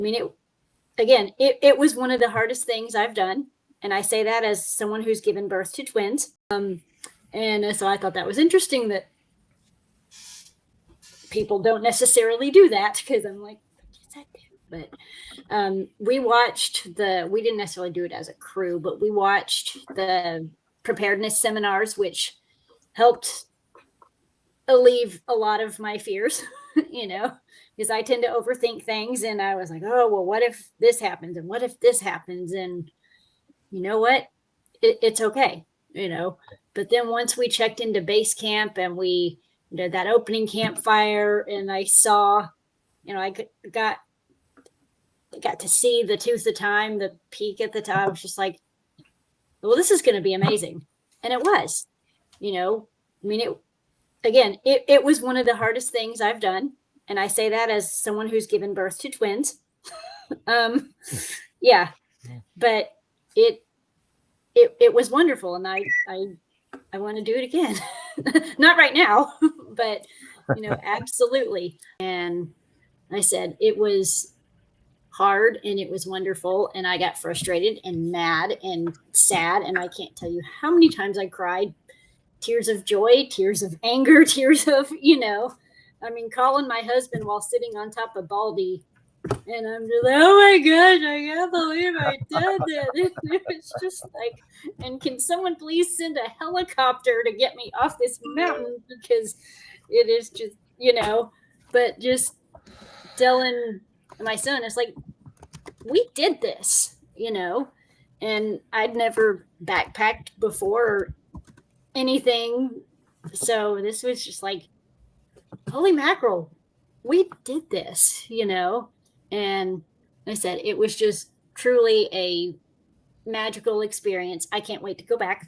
I mean, it was one of the hardest things I've done. And I say that as someone who's given birth to twins. And so I thought that was interesting that people don't necessarily do that, because I'm like, yes, I do. But we didn't necessarily do it as a crew, but we watched the preparedness seminars, which helped alleviate a lot of my fears, because I tend to overthink things. And I was like, oh, well, what if this happens? And what if this happens? And you know what? It's okay, But then once we checked into base camp and we did that opening campfire, and I saw, I got to see the tooth of time, the peak at the top. I was just like, well, this is going to be amazing. And it was, I mean, it was one of the hardest things I've done. And I say that as someone who's given birth to twins. Yeah, but it was wonderful. And I want to do it again. Not right now, but, absolutely. And I said, it was hard and it was wonderful. And I got frustrated and mad and sad. And I can't tell you how many times I cried, tears of joy, tears of anger, tears of, calling my husband while sitting on top of Baldy. And I'm just like, oh my gosh, I can't believe I did that. It's just like, and can someone please send a helicopter to get me off this mountain? Because it is just, but just telling my son, it's like, we did this, and I'd never backpacked before or anything. So this was just like, holy mackerel, we did this, And I said, it was just truly a magical experience. I can't wait to go back.